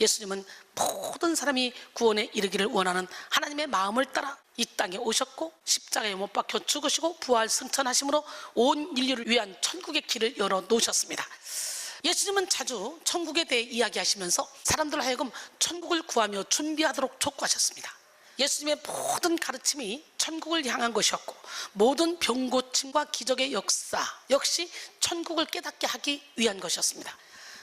예수님은 모든 사람이 구원에 이르기를 원하는 하나님의 마음을 따라 이 땅에 오셨고 십자가에 못 박혀 죽으시고 부활 승천하심으로 온 인류를 위한 천국의 길을 열어 놓으셨습니다. 예수님은 자주 천국에 대해 이야기하시면서 사람들 하여금 천국을 구하며 준비하도록 촉구하셨습니다. 예수님의 모든 가르침이 천국을 향한 것이었고 모든 병고침과 기적의 역사 역시 천국을 깨닫게 하기 위한 것이었습니다.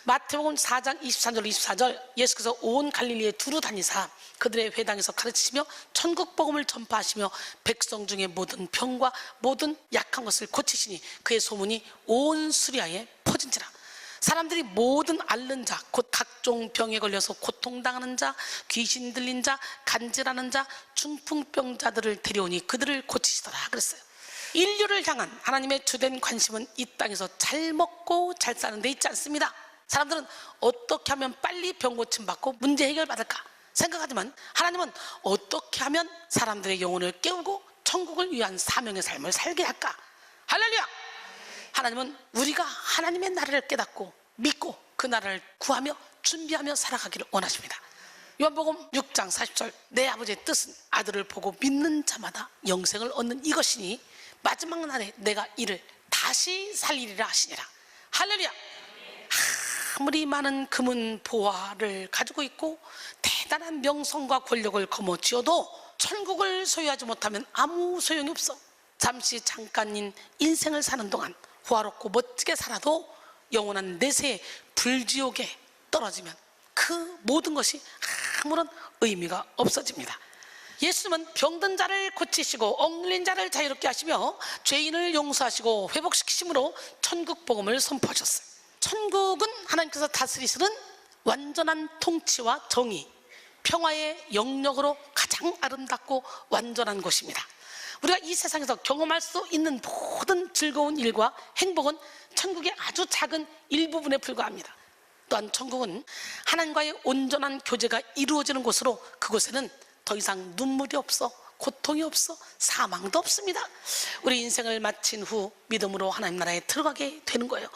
마태복음 4장 23절 24절 예수께서 온 갈릴리에 두루 다니사 그들의 회당에서 가르치시며 천국 복음을 전파하시며 백성 중에 모든 병과 모든 약한 것을 고치시니 그의 소문이 온 수리아에 퍼진지라. 사람들이 모든 앓는 자 곧 각종 병에 걸려서 고통당하는 자 귀신 들린 자 간질하는 자 중풍병자들을 데려오니 그들을 고치시더라 그랬어요. 인류를 향한 하나님의 주된 관심은 이 땅에서 잘 먹고 잘 사는 데 있지 않습니다. 사람들은 어떻게 하면 빨리 병 고침 받고 문제 해결 받을까 생각하지만 하나님은 어떻게 하면 사람들의 영혼을 깨우고 천국을 위한 사명의 삶을 살게 할까? 할렐루야! 하나님은 우리가 하나님의 나라를 깨닫고 믿고 그 나라를 구하며 준비하며 살아가기를 원하십니다. 요한복음 6장 40절 내 아버지의 뜻은 아들을 보고 믿는 자마다 영생을 얻는 이것이니 마지막 날에 내가 이를 다시 살리리라 하시니라. 할렐루야! 아무리 많은 금은 보화를 가지고 있고 대단한 명성과 권력을 거머쥐어도 천국을 소유하지 못하면 아무 소용이 없어. 잠시 잠깐인 인생을 사는 동안 호화롭고 멋지게 살아도 영원한 내세의 불지옥에 떨어지면 그 모든 것이 아무런 의미가 없어집니다. 예수님은 병든 자를 고치시고 억눌린 자를 자유롭게 하시며 죄인을 용서하시고 회복시키심으로 천국 복음을 선포하셨어요. 천국은 하나님께서 다스리시는 완전한 통치와 정의, 평화의 영역으로 가장 아름답고 완전한 곳입니다. 우리가 이 세상에서 경험할 수 있는 모든 즐거운 일과 행복은 천국의 아주 작은 일부분에 불과합니다. 또한 천국은 하나님과의 온전한 교제가 이루어지는 곳으로 그곳에는 더 이상 눈물이 없어 고통이 없어 사망도 없습니다. 우리 인생을 마친 후 믿음으로 하나님 나라에 들어가게 되는 거예요.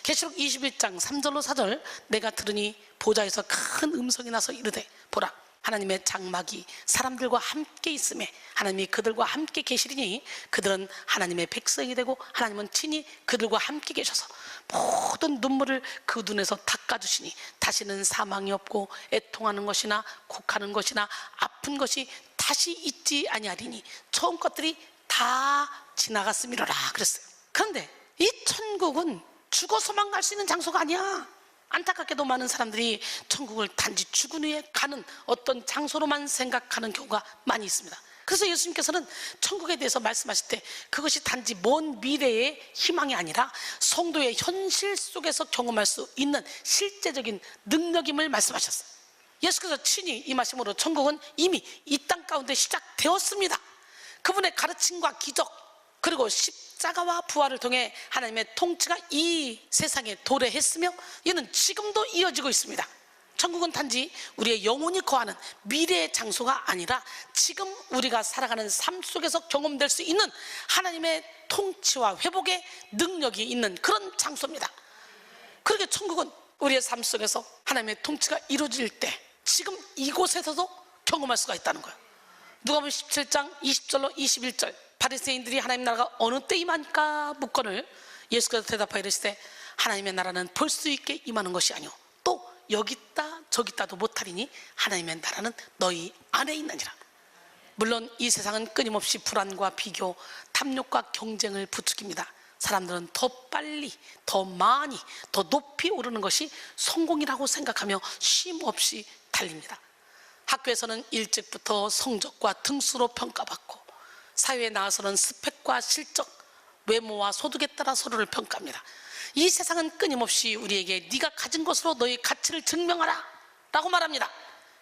계시록 21장 3절로 4절 내가 들으니 보좌에서 큰 음성이 나서 이르되 보라 하나님의 장막이 사람들과 함께 있음에 하나님이 그들과 함께 계시리니 그들은 하나님의 백성이 되고 하나님은 친히 그들과 함께 계셔서 모든 눈물을 그 눈에서 닦아주시니 다시는 사망이 없고 애통하는 것이나 곡하는 것이나 아픈 것이 다시 있지 아니하리니 처음 것들이 다 지나갔음이로라 그랬어요. 그런데 이 천국은 죽어서만 갈 수 있는 장소가 아니야. 안타깝게도 많은 사람들이 천국을 단지 죽은 후에 가는 어떤 장소로만 생각하는 경우가 많이 있습니다. 그래서 예수님께서는 천국에 대해서 말씀하실 때 그것이 단지 먼 미래의 희망이 아니라 성도의 현실 속에서 경험할 수 있는 실제적인 능력임을 말씀하셨어요. 예수께서 친히 임하심으로 천국은 이미 이 땅 가운데 시작되었습니다. 그분의 가르침과 기적 그리고 십자가와 부활을 통해 하나님의 통치가 이 세상에 도래했으며 이는 지금도 이어지고 있습니다. 천국은 단지 우리의 영혼이 거하는 미래의 장소가 아니라 지금 우리가 살아가는 삶 속에서 경험될 수 있는 하나님의 통치와 회복의 능력이 있는 그런 장소입니다. 그렇게 천국은 우리의 삶 속에서 하나님의 통치가 이루어질 때 지금 이곳에서도 경험할 수가 있다는 거예요. 누가복음 17장 20절로 21절 바리새인들이 하나님 나라가 어느 때 임하니까 묻거늘 예수께서 대답하여 이르시되 하나님의 나라는 볼 수 있게 임하는 것이 아니오 또 여기 있다 저기 있다도 못하리니 하나님의 나라는 너희 안에 있느니라. 물론 이 세상은 끊임없이 불안과 비교, 탐욕과 경쟁을 부추깁니다. 사람들은 더 빨리, 더 많이, 더 높이 오르는 것이 성공이라고 생각하며 쉼 없이 달립니다. 학교에서는 일찍부터 성적과 등수로 평가받고 사회에 나와서는 스펙과 실적, 외모와 소득에 따라 서로를 평가합니다. 이 세상은 끊임없이 우리에게 네가 가진 것으로 너의 가치를 증명하라 라고 말합니다.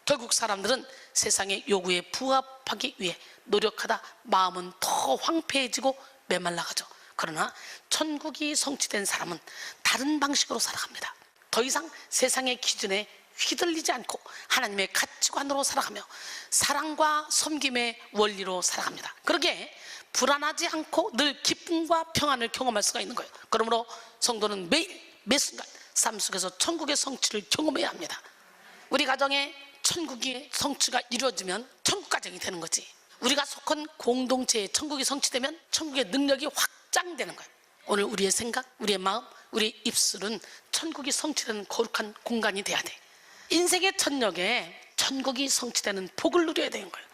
결국 사람들은 세상의 요구에 부합하기 위해 노력하다 마음은 더 황폐해지고 메말라가죠. 그러나 천국이 성취된 사람은 다른 방식으로 살아갑니다. 더 이상 세상의 기준에 휘둘리지 않고 하나님의 가치관으로 살아가며 사랑과 섬김의 원리로 살아갑니다. 그러기에 불안하지 않고 늘 기쁨과 평안을 경험할 수가 있는 거예요. 그러므로 성도는 매일 매 순간 삶 속에서 천국의 성취를 경험해야 합니다. 우리 가정에 천국의 성취가 이루어지면 천국 가정이 되는 거지. 우리가 속한 공동체의 천국이 성취되면 천국의 능력이 확장되는 거예요. 오늘 우리의 생각, 우리의 마음, 우리의 입술은 천국이 성취되는 거룩한 공간이 돼야 돼. 인생의 천역에 천국이 성취되는 복을 누려야 되는 거예요.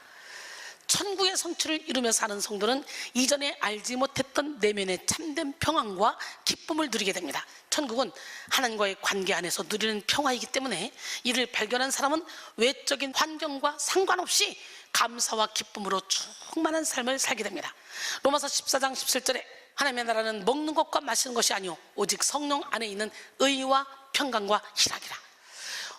천국의 성취를 이루며 사는 성도는 이전에 알지 못했던 내면의 참된 평안과 기쁨을 누리게 됩니다. 천국은 하나님과의 관계 안에서 누리는 평화이기 때문에 이를 발견한 사람은 외적인 환경과 상관없이 감사와 기쁨으로 충만한 삶을 살게 됩니다. 로마서 14장 17절에 하나님의 나라는 먹는 것과 마시는 것이 아니오 오직 성령 안에 있는 의와 평강과 희락이라.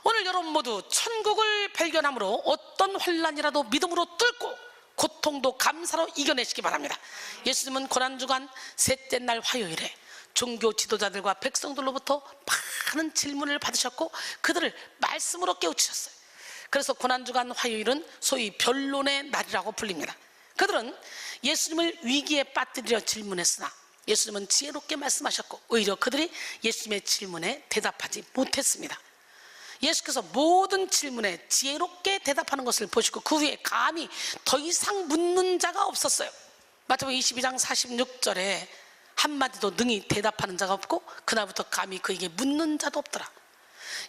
오늘 여러분 모두 천국을 발견함으로 어떤 환난이라도 믿음으로 뚫고 고통도 감사로 이겨내시기 바랍니다. 예수님은 고난주간 셋째 날 화요일에 종교 지도자들과 백성들로부터 많은 질문을 받으셨고 그들을 말씀으로 깨우치셨어요. 그래서 고난주간 화요일은 소위 변론의 날이라고 불립니다. 그들은 예수님을 위기에 빠뜨리려 질문했으나 예수님은 지혜롭게 말씀하셨고 오히려 그들이 예수님의 질문에 대답하지 못했습니다. 예수께서 모든 질문에 지혜롭게 대답하는 것을 보시고 그 후에 감히 더 이상 묻는 자가 없었어요. 마태복음 22장 46절에 한마디도 능히 대답하는 자가 없고 그날부터 감히 그에게 묻는 자도 없더라.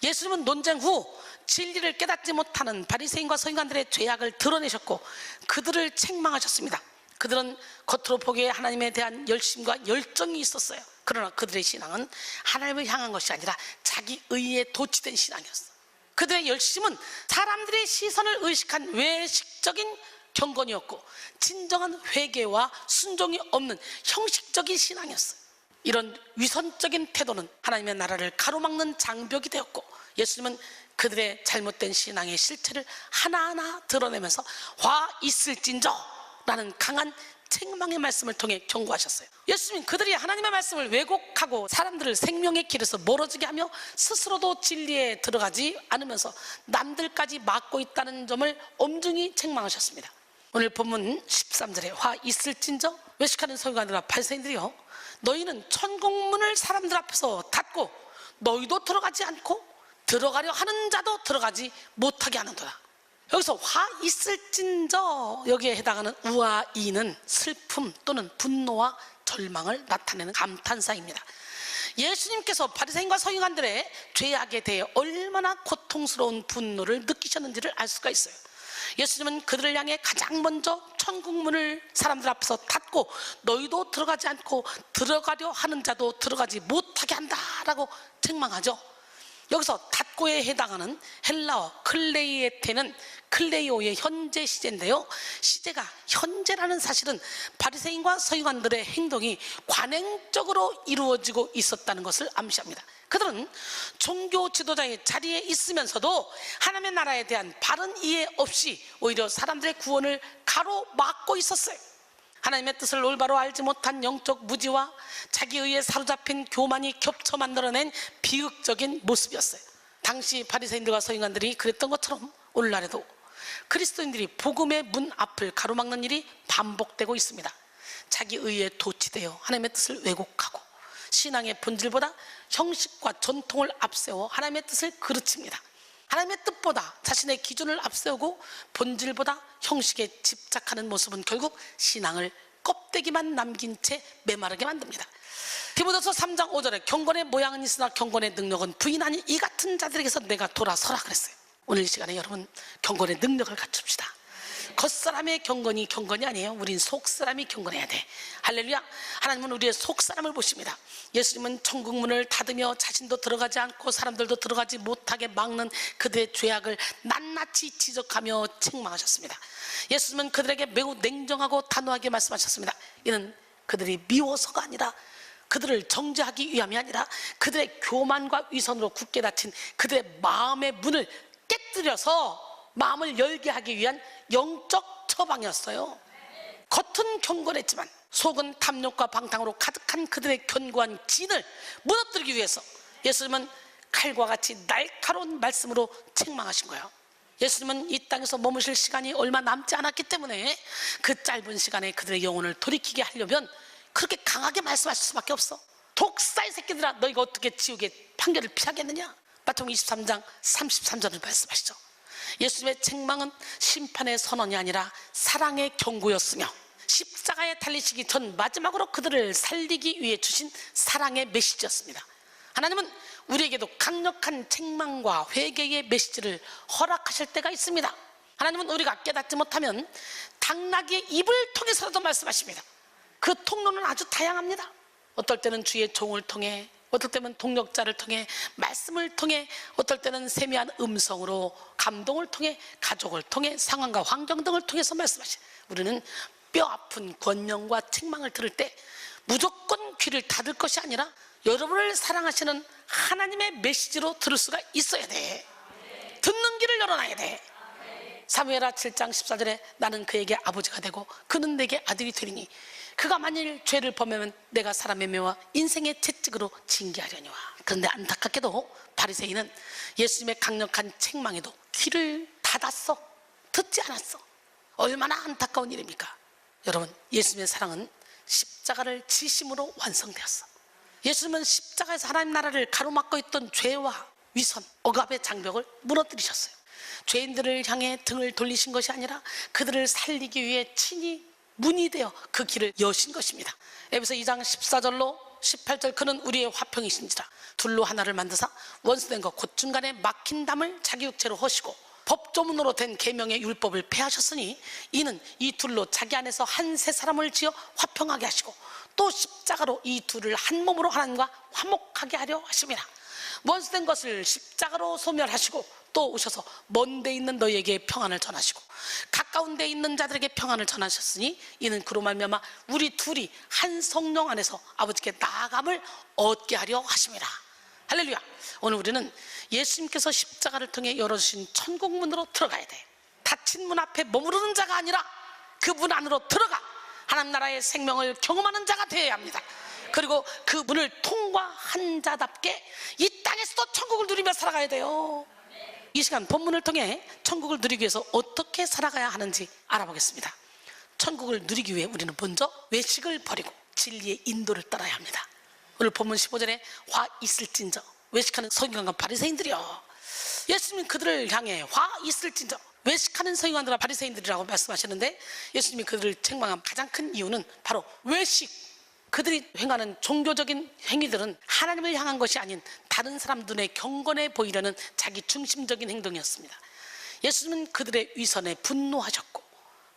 예수님은 논쟁 후 진리를 깨닫지 못하는 바리새인과 서기관들의 죄악을 드러내셨고 그들을 책망하셨습니다. 그들은 겉으로 보기에 하나님에 대한 열심과 열정이 있었어요. 그러나 그들의 신앙은 하나님을 향한 것이 아니라 자기 의에 도취된 신앙이었어요. 그들의 열심은 사람들의 시선을 의식한 외식적인 경건이었고 진정한 회개와 순종이 없는 형식적인 신앙이었어요. 이런 위선적인 태도는 하나님의 나라를 가로막는 장벽이 되었고 예수님은 그들의 잘못된 신앙의 실체를 하나하나 드러내면서 화 있을진저 라는 강한 책망의 말씀을 통해 경고하셨어요. 예수님은 그들이 하나님의 말씀을 왜곡하고 사람들을 생명의 길에서 멀어지게 하며 스스로도 진리에 들어가지 않으면서 남들까지 막고 있다는 점을 엄중히 책망하셨습니다. 오늘 본문 13절에 화 있을진저 외식하는 서기관들과 바리새인들이여 너희는 천국문을 사람들 앞에서 닫고 너희도 들어가지 않고 들어가려 하는 자도 들어가지 못하게 하는도다. 여기서 화 있을진저 여기에 해당하는 우와 이는 슬픔 또는 분노와 절망을 나타내는 감탄사입니다. 예수님께서 바리새인과 서기관들의 죄악에 대해 얼마나 고통스러운 분노를 느끼셨는지를 알 수가 있어요. 예수님은 그들을 향해 가장 먼저 천국문을 사람들 앞에서 닫고 너희도 들어가지 않고 들어가려 하는 자도 들어가지 못하게 한다라고 책망하죠. 여기서 닫고에 해당하는 헬라어 클레이에테는 클레이오의 현재 시제인데요. 시제가 현재라는 사실은 바리새인과 서기관들의 행동이 관행적으로 이루어지고 있었다는 것을 암시합니다. 그들은 종교 지도자의 자리에 있으면서도 하나님의 나라에 대한 바른 이해 없이 오히려 사람들의 구원을 가로막고 있었어요. 하나님의 뜻을 올바로 알지 못한 영적 무지와 자기 의에 사로잡힌 교만이 겹쳐 만들어낸 비극적인 모습이었어요. 당시 바리새인들과 서기관들이 그랬던 것처럼 오늘날에도 그리스도인들이 복음의 문 앞을 가로막는 일이 반복되고 있습니다. 자기 의에 도취되어 하나님의 뜻을 왜곡하고 신앙의 본질보다 형식과 전통을 앞세워 하나님의 뜻을 그르칩니다. 하나님의 뜻보다 자신의 기준을 앞세우고 본질보다 형식에 집착하는 모습은 결국 신앙을 껍데기만 남긴 채 메마르게 만듭니다. 디모데서 3장 5절에 경건의 모양은 있으나 경건의 능력은 부인하니 이 같은 자들에게서 내가 돌아서라 그랬어요. 오늘 이 시간에 여러분 경건의 능력을 갖춥시다. 겉사람의 경건이 아니에요. 우린 속사람이 경건해야 돼. 할렐루야. 하나님은 우리의 속사람을 보십니다. 예수님은 천국문을 닫으며 자신도 들어가지 않고 사람들도 들어가지 못하게 막는 그들의 죄악을 낱낱이 지적하며 책망하셨습니다. 예수님은 그들에게 매우 냉정하고 단호하게 말씀하셨습니다. 이는 그들이 미워서가 아니라 그들을 정죄하기 위함이 아니라 그들의 교만과 위선으로 굳게 닫힌 그들의 마음의 문을 깨뜨려서 마음을 열게 하기 위한 영적 처방이었어요. 겉은 경건했지만 속은 탐욕과 방탕으로 가득한 그들의 견고한 진을 무너뜨리기 위해서 예수님은 칼과 같이 날카로운 말씀으로 책망하신 거예요. 예수님은 이 땅에서 머무실 시간이 얼마 남지 않았기 때문에 그 짧은 시간에 그들의 영혼을 돌이키게 하려면 그렇게 강하게 말씀하실 수밖에 없어. 독사의 새끼들아, 너희가 어떻게 지옥의 판결을 피하겠느냐. 마태복음 23장 33절을 말씀하시죠. 예수님의 책망은 심판의 선언이 아니라 사랑의 경고였으며 십자가에 달리시기 전 마지막으로 그들을 살리기 위해 주신 사랑의 메시지였습니다. 하나님은 우리에게도 강력한 책망과 회개의 메시지를 허락하실 때가 있습니다. 하나님은 우리가 깨닫지 못하면 당나귀의 입을 통해서라도 말씀하십니다. 그 통로는 아주 다양합니다. 어떨 때는 주의 종을 통해, 어떨 때는 동력자를 통해, 말씀을 통해, 어떨 때는 세미한 음성으로, 감동을 통해, 가족을 통해, 상황과 환경 등을 통해서 말씀하시죠. 우리는 뼈 아픈 권명과 책망을 들을 때 무조건 귀를 닫을 것이 아니라 여러분을 사랑하시는 하나님의 메시지로 들을 수가 있어야 돼. 듣는 귀를 열어놔야 돼. 사무엘하 7장 14절에 나는 그에게 아버지가 되고 그는 내게 아들이 되리니 그가 만일 죄를 범하면 내가 사람의 매와 인생의 채찍으로 징계하려니와. 그런데 안타깝게도 바리새인은 예수님의 강력한 책망에도 귀를 닫았어. 듣지 않았어. 얼마나 안타까운 일입니까? 여러분, 예수님의 사랑은 십자가를 지심으로 완성되었어. 예수님은 십자가에서 하나님 나라를 가로막고 있던 죄와 위선, 억압의 장벽을 무너뜨리셨어요. 죄인들을 향해 등을 돌리신 것이 아니라 그들을 살리기 위해 친히 문이 되어 그 길을 여신 것입니다. 에베소 2장 14절로 18절 그는 우리의 화평이신지라 둘로 하나를 만드사 원수된 것 곧 중간에 막힌 담을 자기 육체로 허시고 법조문으로 된 계명의 율법을 폐하셨으니 이는 이 둘로 자기 안에서 한 세 사람을 지어 화평하게 하시고 또 십자가로 이 둘을 한 몸으로 하나님과 화목하게 하려 하심이라. 원수된 것을 십자가로 소멸하시고 또 오셔서 먼 데 있는 너희에게 평안을 전하시고 가까운 데 있는 자들에게 평안을 전하셨으니 이는 그로 말미암아 우리 둘이 한 성령 안에서 아버지께 나아감을 얻게 하려 하심이라. 할렐루야. 오늘 우리는 예수님께서 십자가를 통해 열어주신 천국 문으로 들어가야 돼. 닫힌 문 앞에 머무르는 자가 아니라 그 문 안으로 들어가 하나님 나라의 생명을 경험하는 자가 되어야 합니다. 그리고 그 문을 통과한 자답게 이 땅에서도 천국을 누리며 살아가야 돼요. 이 시간 본문을 통해 천국을 누리기 위해서 어떻게 살아가야 하는지 알아보겠습니다. 천국을 누리기 위해 우리는 먼저 외식을 버리고 진리의 인도를 따라야 합니다. 오늘 본문 15절에 화 있을진저, 외식하는 서기관과 바리새인들이요. 예수님은 그들을 향해 화 있을진저, 외식하는 서기관들과 바리새인들이라고 말씀하시는데 예수님이 그들을 책망한 가장 큰 이유는 바로 외식, 그들이 행하는 종교적인 행위들은 하나님을 향한 것이 아닌 다른 사람 눈에 경건해 보이려는 자기 중심적인 행동이었습니다. 예수님은 그들의 위선에 분노하셨고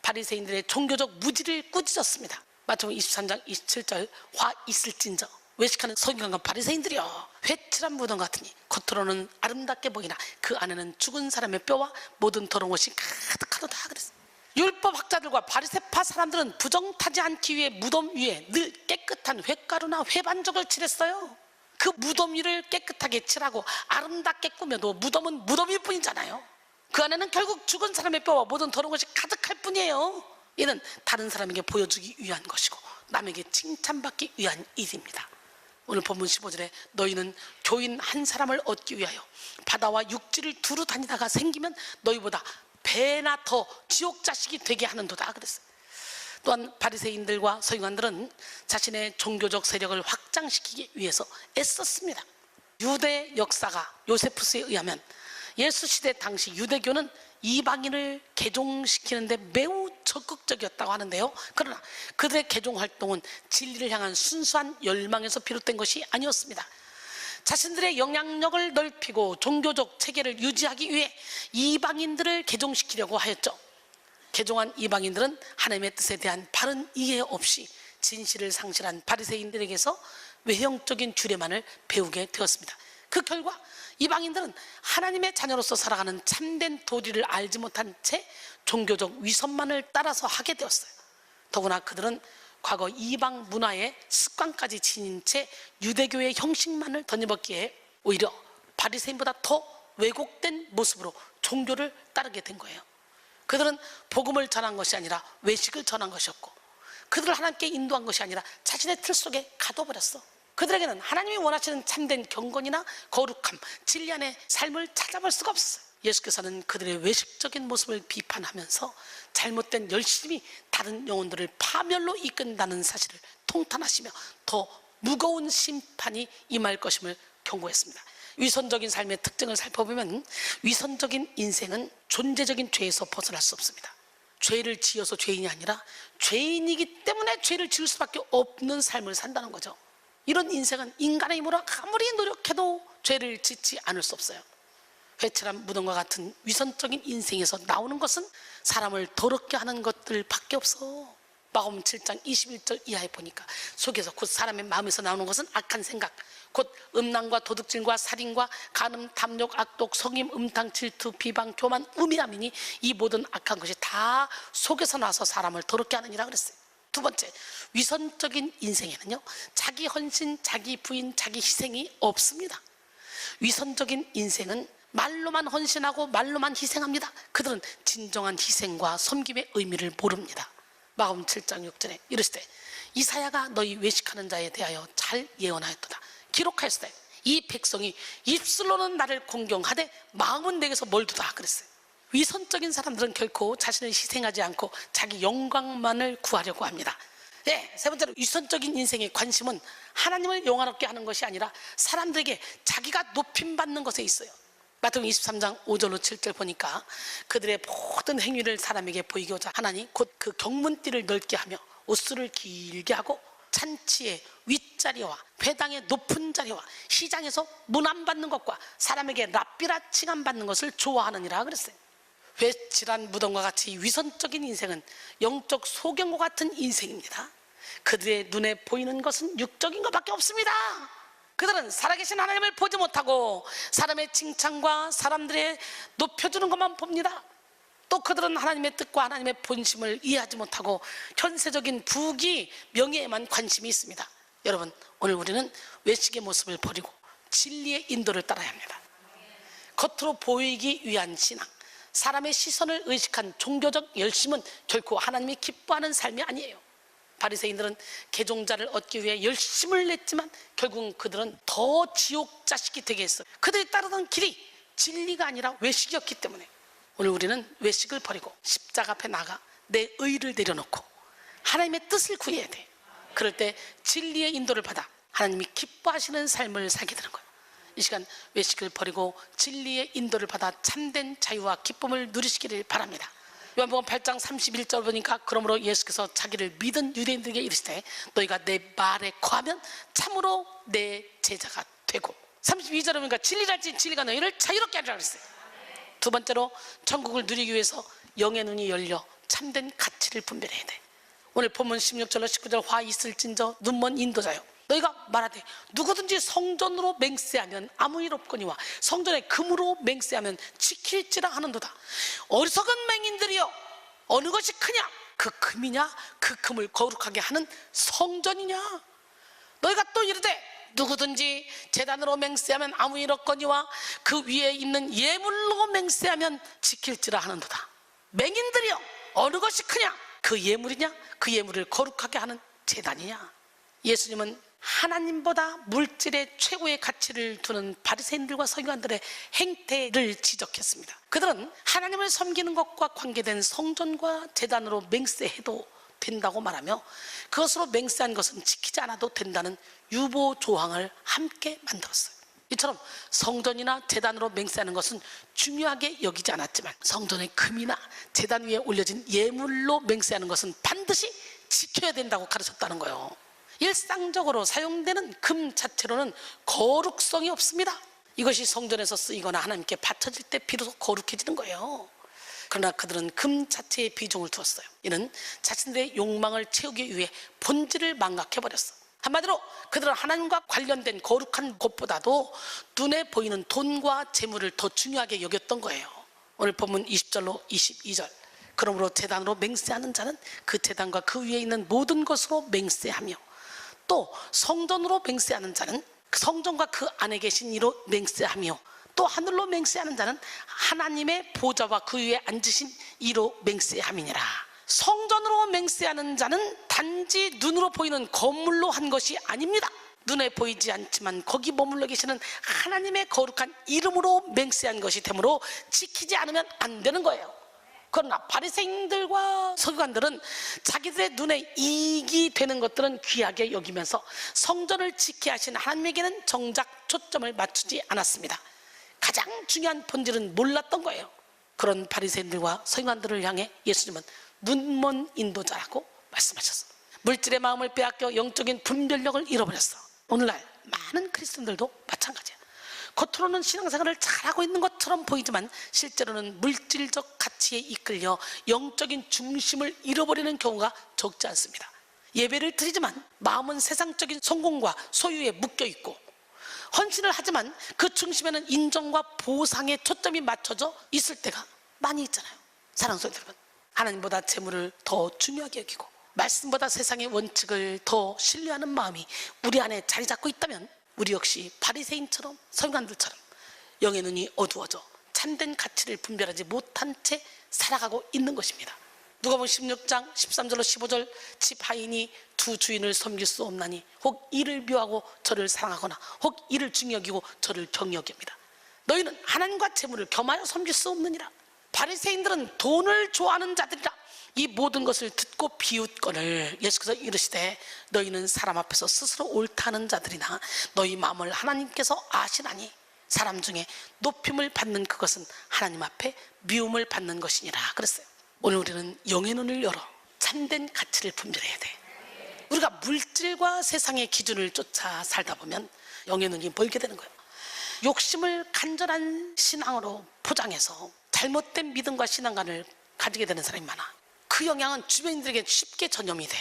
바리새인들의 종교적 무지를 꾸짖었습니다. 마태복음 23장 27절 화 있을진저, 외식하는 서기관과 바리새인들이여 회칠한 무덤 같으니 겉으로는 아름답게 보이나 그 안에는 죽은 사람의 뼈와 모든 더러운 것이 가득하도다 그랬어요. 율법학자들과 바리새파 사람들은 부정타지 않기 위해 무덤 위에 늘 깨끗한 횟가루나 회반죽을 칠했어요. 그 무덤 위를 깨끗하게 칠하고 아름답게 꾸며도 무덤은 무덤일 뿐이잖아요. 그 안에는 결국 죽은 사람의 뼈와 모든 더러운 것이 가득할 뿐이에요. 이는 다른 사람에게 보여주기 위한 것이고 남에게 칭찬받기 위한 일입니다. 오늘 본문 15절에 너희는 교인 한 사람을 얻기 위하여 바다와 육지를 두루 다니다가 생기면 너희보다 배나 더 지옥 자식이 되게 하는도다 그랬어요. 또한 바리새인들과 서기관들은 자신의 종교적 세력을 확장시키기 위해서 애썼습니다. 유대 역사가 요세푸스에 의하면 예수 시대 당시 유대교는 이방인을 개종시키는데 매우 적극적이었다고 하는데요. 그러나 그들의 개종 활동은 진리를 향한 순수한 열망에서 비롯된 것이 아니었습니다. 자신들의 영향력을 넓히고 종교적 체계를 유지하기 위해 이방인들을 개종시키려고 하였죠. 개종한 이방인들은 하나님의 뜻에 대한 바른 이해 없이 진실을 상실한 바리새인들에게서 외형적인 규례만을 배우게 되었습니다. 그 결과 이방인들은 하나님의 자녀로서 살아가는 참된 도리를 알지 못한 채 종교적 위선만을 따라서 하게 되었어요. 더구나 그들은 과거 이방 문화의 습관까지 지닌 채 유대교의 형식만을 덧입었기에 오히려 바리새인보다 더 왜곡된 모습으로 종교를 따르게 된 거예요. 그들은 복음을 전한 것이 아니라 외식을 전한 것이었고 그들을 하나님께 인도한 것이 아니라 자신의 틀 속에 가둬버렸어. 그들에게는 하나님이 원하시는 참된 경건이나 거룩함, 진리 안의 삶을 찾아볼 수가 없어요. 예수께서는 그들의 외식적인 모습을 비판하면서 잘못된 열심이 다른 영혼들을 파멸로 이끈다는 사실을 통탄하시며 더 무거운 심판이 임할 것임을 경고했습니다. 위선적인 삶의 특징을 살펴보면 위선적인 인생은 존재적인 죄에서 벗어날 수 없습니다. 죄를 지어서 죄인이 아니라 죄인이기 때문에 죄를 지을 수밖에 없는 삶을 산다는 거죠. 이런 인생은 인간의 힘으로 아무리 노력해도 죄를 짓지 않을 수 없어요. 회칠한 무덤과 같은 위선적인 인생에서 나오는 것은 사람을 더럽게 하는 것들밖에 없어. 마가복음 7장 21절 이하에 보니까 속에서 곧 사람의 마음에서 나오는 것은 악한 생각, 곧 음란과 도둑질과 살인과 간음, 탐욕, 악독, 성임, 음탕, 질투, 비방, 교만, 우매함이니 이 모든 악한 것이 다 속에서 나서 사람을 더럽게 하느니라 그랬어요. 두 번째, 위선적인 인생에는요, 자기 헌신, 자기 부인, 자기 희생이 없습니다. 위선적인 인생은 말로만 헌신하고 말로만 희생합니다. 그들은 진정한 희생과 섬김의 의미를 모릅니다. 마가복음 7장 6절에 이르시되 이사야가 너희 외식하는 자에 대하여 잘 예언하였도다. 기록하였으되 이 백성이 입술로는 나를 공경하되 마음은 내게서 멀도다 그랬어요. 위선적인 사람들은 결코 자신을 희생하지 않고 자기 영광만을 구하려고 합니다. 네, 세 번째로 위선적인 인생의 관심은 하나님을 영화롭게 하는 것이 아니라 사람들에게 자기가 높임받는 것에 있어요. 마태복음 23장 5절로 7절 보니까 그들의 모든 행위를 사람에게 보이고자 하나니 곧 그 경문띠를 넓게 하며 옷수를 길게 하고 잔치의 윗자리와 회당의 높은 자리와 시장에서 문안 받는 것과 사람에게 랍비라 칭함 받는 것을 좋아하느니라 그랬어요. 회칠한 무덤과 같이 위선적인 인생은 영적 소경과 같은 인생입니다. 그들의 눈에 보이는 것은 육적인 것밖에 없습니다. 그들은 살아계신 하나님을 보지 못하고 사람의 칭찬과 사람들의 높여주는 것만 봅니다. 또 그들은 하나님의 뜻과 하나님의 본심을 이해하지 못하고 현세적인 부귀, 명예에만 관심이 있습니다. 여러분, 오늘 우리는 외식의 모습을 버리고 진리의 인도를 따라야 합니다. 겉으로 보이기 위한 신앙, 사람의 시선을 의식한 종교적 열심은 결코 하나님이 기뻐하는 삶이 아니에요. 바리새인들은 개종자를 얻기 위해 열심을 냈지만 결국은 그들은 더 지옥 자식이 되게 했어요. 그들이 따르던 길이 진리가 아니라 외식이었기 때문에 오늘 우리는 외식을 버리고 십자가 앞에 나가 내 의를 내려놓고 하나님의 뜻을 구해야 돼. 그럴 때 진리의 인도를 받아 하나님이 기뻐하시는 삶을 살게 되는 거예요. 이 시간 외식을 버리고 진리의 인도를 받아 참된 자유와 기쁨을 누리시기를 바랍니다. 요한복음 8장 31절 보니까 그러므로 예수께서 자기를 믿은 유대인들에게 이르시되 너희가 내 말에 거하면 참으로 내 제자가 되고, 32절에 보니까 진리를 알지 진리가 너희를 자유롭게 하리라 그랬어요. 두 번째로 천국을 누리기 위해서 영의 눈이 열려 참된 가치를 분별해야 돼. 오늘 본문 16절로 19절 화 있을진저 눈먼 인도자요 너희가 말하되 누구든지 성전으로 맹세하면 아무 일 없거니와 성전에 금으로 맹세하면 지킬지라 하는도다. 어리석은 맹인들이여, 어느 것이 크냐? 그 금이냐? 그 금을 거룩하게 하는 성전이냐? 너희가 또 이르되 누구든지 제단으로 맹세하면 아무 일 없거니와 그 위에 있는 예물로 맹세하면 지킬지라 하는도다. 맹인들이여, 어느 것이 크냐? 그 예물이냐? 그 예물을 거룩하게 하는 제단이냐? 예수님은 하나님보다 물질의 최고의 가치를 두는 바리새인들과 서기관들의 행태를 지적했습니다. 그들은 하나님을 섬기는 것과 관계된 성전과 제단으로 맹세해도 된다고 말하며 그것으로 맹세한 것은 지키지 않아도 된다는 유보 조항을 함께 만들었어요. 이처럼 성전이나 제단으로 맹세하는 것은 중요하게 여기지 않았지만 성전의 금이나 제단 위에 올려진 예물로 맹세하는 것은 반드시 지켜야 된다고 가르쳤다는 거예요. 일상적으로 사용되는 금 자체로는 거룩성이 없습니다. 이것이 성전에서 쓰이거나 하나님께 바쳐질 때 비로소 거룩해지는 거예요. 그러나 그들은 금 자체에 비중을 두었어요. 이는 자신들의 욕망을 채우기 위해 본질을 망각해버렸어. 한마디로 그들은 하나님과 관련된 거룩한 것보다도 눈에 보이는 돈과 재물을 더 중요하게 여겼던 거예요. 오늘 본문 20절로 22절 그러므로 제단으로 맹세하는 자는 그 제단과 그 위에 있는 모든 것으로 맹세하며 또 성전으로 맹세하는 자는 성전과 그 안에 계신 이로 맹세하며 또 하늘로 맹세하는 자는 하나님의 보좌와 그 위에 앉으신 이로 맹세함이니라. 성전으로 맹세하는 자는 단지 눈으로 보이는 건물로 한 것이 아닙니다. 눈에 보이지 않지만 거기 머물러 계시는 하나님의 거룩한 이름으로 맹세한 것이 되므로 지키지 않으면 안 되는 거예요. 그러나 바리새인들과 서기관들은 자기들의 눈에 이익이 되는 것들은 귀하게 여기면서 성전을 지켜야 하신 하나님에게는 정작 초점을 맞추지 않았습니다. 가장 중요한 본질은 몰랐던 거예요. 그런 바리새인들과 서기관들을 향해 예수님은 눈먼 인도자라고 말씀하셨어. 물질의 마음을 빼앗겨 영적인 분별력을 잃어버렸어. 오늘날 많은 크리스천들도 마찬가지야. 겉으로는 신앙생활을 잘하고 있는 것처럼 보이지만 실제로는 물질적 가치에 이끌려 영적인 중심을 잃어버리는 경우가 적지 않습니다. 예배를 드리지만 마음은 세상적인 성공과 소유에 묶여있고, 헌신을 하지만 그 중심에는 인정과 보상에 초점이 맞춰져 있을 때가 많이 있잖아요. 사랑하는 성도 여러분, 하나님보다 재물을 더 중요하게 여기고 말씀보다 세상의 원칙을 더 신뢰하는 마음이 우리 안에 자리 잡고 있다면 우리 역시 바리새인처럼 서기관들처럼 영의 눈이 어두워져 참된 가치를 분별하지 못한 채 살아가고 있는 것입니다. 누가복음 16장 13절로 15절, 집 하인이 두 주인을 섬길 수 없나니 혹 이를 미워하고 저를 사랑하거나 혹 이를 중히 여기고 저를 경히 여깁니다. 너희는 하나님과 재물을 겸하여 섬길 수 없느니라. 바리새인들은 돈을 좋아하는 자들이라. 이 모든 것을 듣고 비웃거늘 예수께서 이르시되 너희는 사람 앞에서 스스로 옳다는 자들이나 너희 마음을 하나님께서 아시나니 사람 중에 높임을 받는 그것은 하나님 앞에 미움을 받는 것이니라 그랬어요. 오늘 우리는 영의 눈을 열어 참된 가치를 분별해야 돼. 우리가 물질과 세상의 기준을 쫓아 살다 보면 영의 눈이 멀게 되는 거예요. 욕심을 간절한 신앙으로 포장해서 잘못된 믿음과 신앙관을 가지게 되는 사람이 많아. 그 영향은 주변인들에게 쉽게 전염이 돼.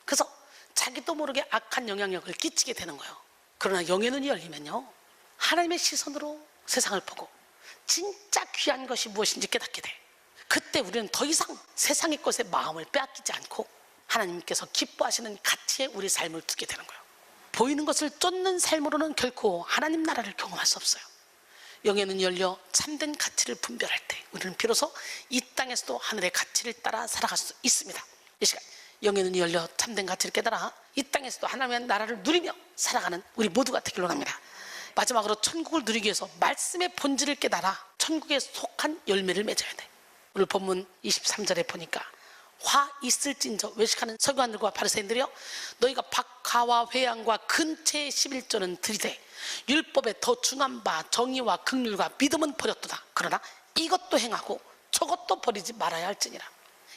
그래서 자기도 모르게 악한 영향력을 끼치게 되는 거예요. 그러나 영의 눈이 열리면요, 하나님의 시선으로 세상을 보고 진짜 귀한 것이 무엇인지 깨닫게 돼. 그때 우리는 더 이상 세상의 것에 마음을 빼앗기지 않고 하나님께서 기뻐하시는 가치에 우리 삶을 두게 되는 거예요. 보이는 것을 쫓는 삶으로는 결코 하나님 나라를 경험할 수 없어요. 영의 눈이 열려 참된 가치를 분별할 때 우리는 비로소 이 땅에서도 하늘의 가치를 따라 살아갈 수 있습니다. 이 시간 영의 눈이 열려 참된 가치를 깨달아 이 땅에서도 하나님의 나라를 누리며 살아가는 우리 모두가 되기를 원합니다. 마지막으로 천국을 누리기 위해서 말씀의 본질을 깨달아 천국에 속한 열매를 맺어야 돼. 오늘 본문 23절에 보니까 화 있을진저 외식하는 서기관들과 바리새인들이여, 너희가 박하와 회양과 근체의 11조는 들이되 율법에 더 중한 바 정의와 긍휼과 믿음은 버렸도다. 그러나 이것도 행하고 저것도 버리지 말아야 할지니라.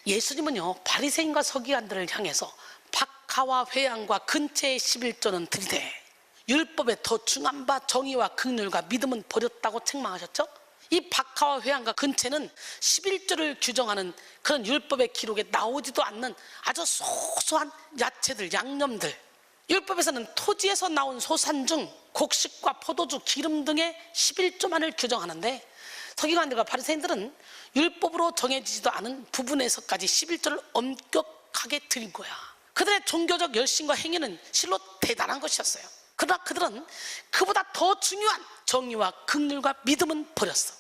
예수님은요, 바리새인과 서기관들을 향해서 박하와 회양과 근체의 11조는 들이되 율법에 더 중한 바 정의와 긍휼과 믿음은 버렸다고 책망하셨죠. 이 박하와 회양과 근체는 11조를 규정하는 그런 율법의 기록에 나오지도 않는 아주 소소한 야채들, 양념들. 율법에서는 토지에서 나온 소산 중 곡식과 포도주, 기름 등의 11조만을 규정하는데 서기관들과 바리새인들은 율법으로 정해지지도 않은 부분에서까지 11조를 엄격하게 드린 거야. 그들의 종교적 열심과 행위는 실로 대단한 것이었어요. 그러나 그들은 그보다 더 중요한 정의와 긍휼과 믿음은 버렸어.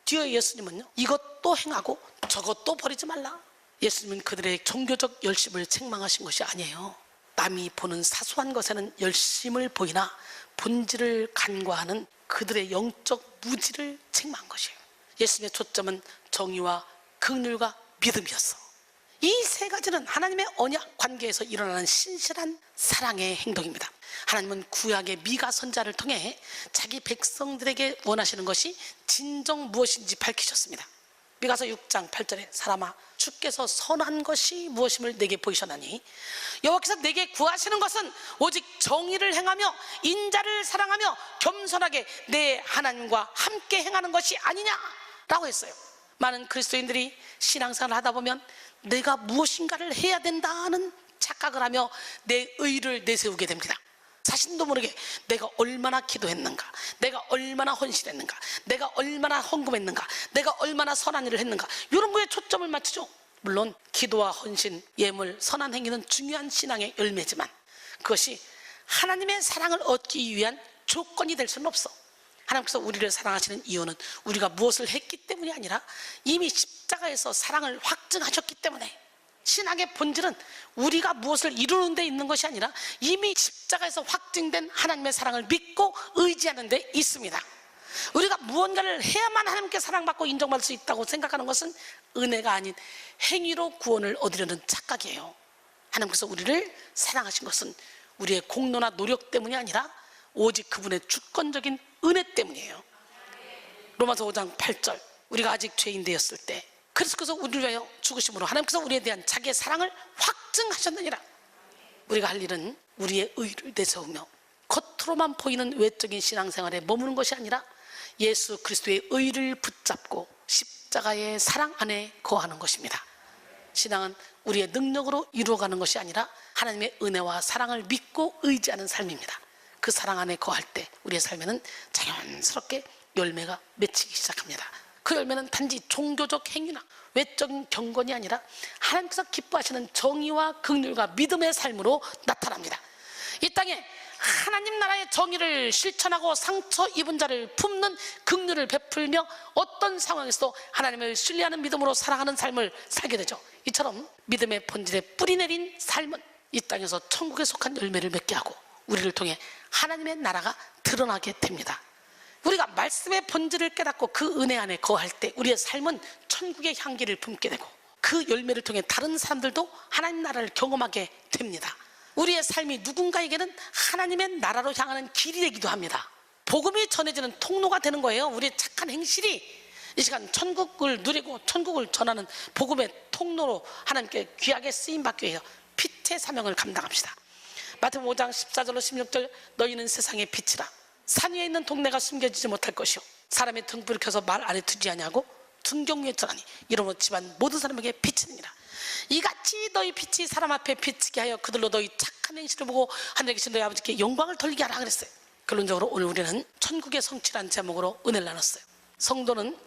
뒤에 예수님은요, 이것도 행하고 저것도 버리지 말라. 예수님은 그들의 종교적 열심을 책망하신 것이 아니에요. 남이 보는 사소한 것에는 열심을 보이나 본질을 간과하는 그들의 영적 무지를 책망한 것이에요. 예수님의 초점은 정의와 긍휼과 믿음이었어. 이 세 가지는 하나님의 언약 관계에서 일어나는 신실한 사랑의 행동입니다. 하나님은 구약의 미가 선자를 통해 자기 백성들에게 원하시는 것이 진정 무엇인지 밝히셨습니다. 미가서 6장 8절에 사람아, 주께서 선한 것이 무엇임을 내게 보이셨나니 여호와께서 내게 구하시는 것은 오직 정의를 행하며 인자를 사랑하며 겸손하게 내 하나님과 함께 행하는 것이 아니냐라고 했어요. 많은 그리스도인들이 신앙생활을 하다 보면 내가 무엇인가를 해야 된다는 착각을 하며 내 의를 내세우게 됩니다. 자신도 모르게 내가 얼마나 기도했는가, 내가 얼마나 헌신했는가, 내가 얼마나 헌금했는가, 내가 얼마나 선한 일을 했는가, 이런 거에 초점을 맞추죠. 물론 기도와 헌신, 예물, 선한 행위는 중요한 신앙의 열매지만 그것이 하나님의 사랑을 얻기 위한 조건이 될 수는 없어. 하나님께서 우리를 사랑하시는 이유는 우리가 무엇을 했기 때문이 아니라 이미 십자가에서 사랑을 확증하셨기 때문에 신앙의 본질은 우리가 무엇을 이루는 데 있는 것이 아니라 이미 십자가에서 확증된 하나님의 사랑을 믿고 의지하는 데 있습니다. 우리가 무언가를 해야만 하나님께 사랑받고 인정받을 수 있다고 생각하는 것은 은혜가 아닌 행위로 구원을 얻으려는 착각이에요. 하나님께서 우리를 사랑하신 것은 우리의 공로나 노력 때문이 아니라 오직 그분의 주권적인 은혜 때문이에요. 로마서 5장 8절, 우리가 아직 죄인 되었을 때 그리스도께서 우리를 위하여 죽으심으로 하나님께서 우리에 대한 자기의 사랑을 확증하셨느니라. 우리가 할 일은 우리의 의를 내세우며 겉으로만 보이는 외적인 신앙생활에 머무는 것이 아니라 예수 그리스도의 의를 붙잡고 십자가의 사랑 안에 거하는 것입니다. 신앙은 우리의 능력으로 이루어가는 것이 아니라 하나님의 은혜와 사랑을 믿고 의지하는 삶입니다. 그 사랑 안에 거할 때 우리의 삶에는 자연스럽게 열매가 맺히기 시작합니다. 그 열매는 단지 종교적 행위나 외적인 경건이 아니라 하나님께서 기뻐하시는 정의와 긍휼과 믿음의 삶으로 나타납니다. 이 땅에 하나님 나라의 정의를 실천하고 상처 입은 자를 품는 긍휼을 베풀며 어떤 상황에서도 하나님을 신뢰하는 믿음으로 살아가는 삶을 살게 되죠. 이처럼 믿음의 본질에 뿌리 내린 삶은 이 땅에서 천국에 속한 열매를 맺게 하고 우리를 통해 하나님의 나라가 드러나게 됩니다. 우리가 말씀의 본질을 깨닫고 그 은혜 안에 거할 때 우리의 삶은 천국의 향기를 품게 되고 그 열매를 통해 다른 사람들도 하나님 나라를 경험하게 됩니다. 우리의 삶이 누군가에게는 하나님의 나라로 향하는 길이 되기도 합니다. 복음이 전해지는 통로가 되는 거예요. 우리의 착한 행실이 이 시간 천국을 누리고 천국을 전하는 복음의 통로로 하나님께 귀하게 쓰임받기 위해서 빛의 사명을 감당합시다. 마태복음 5장 14절로 16절, 너희는 세상의 빛이라. 산 위에 있는 동네가 숨겨지지 못할 것이요 사람의 등불을 켜서 말 아래 두지 아니하고 등경 위에 두라니 이러므로 집안 모든 사람에게 비치느니라. 이같이 너희 빛이 사람 앞에 비치게 하여 그들로 너희 착한 행실을 보고 하늘에 계신 너희 아버지께 영광을 돌리게 하라 그랬어요. 결론적으로 오늘 우리는 천국의 성취라는 제목으로 은혜를 나눴어요. 성도는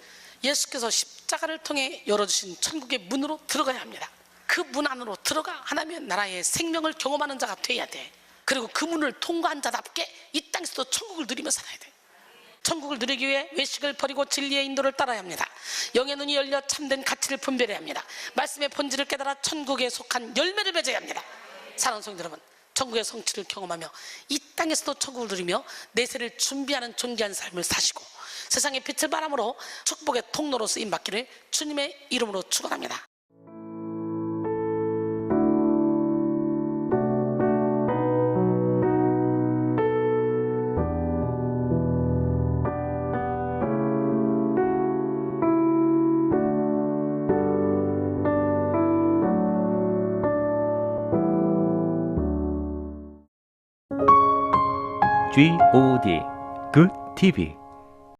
예수께서 십자가를 통해 열어주신 천국의 문으로 들어가야 합니다. 그 문 안으로 들어가 하나님의 나라의 생명을 경험하는 자가 돼야 돼. 그리고 그 문을 통과한 자답게 이 땅에서도 천국을 누리며 살아야 돼. 천국을 누리기 위해 외식을 버리고 진리의 인도를 따라야 합니다. 영의 눈이 열려 참된 가치를 분별해야 합니다. 말씀의 본질을 깨달아 천국에 속한 열매를 맺어야 합니다. 사랑하는 성도 여러분, 천국의 성취를 경험하며 이 땅에서도 천국을 누리며 내세를 준비하는 존귀한 삶을 사시고 세상의 빛을 바람으로 축복의 통로로 쓰임받기를 주님의 이름으로 축원합니다. GOD Good TV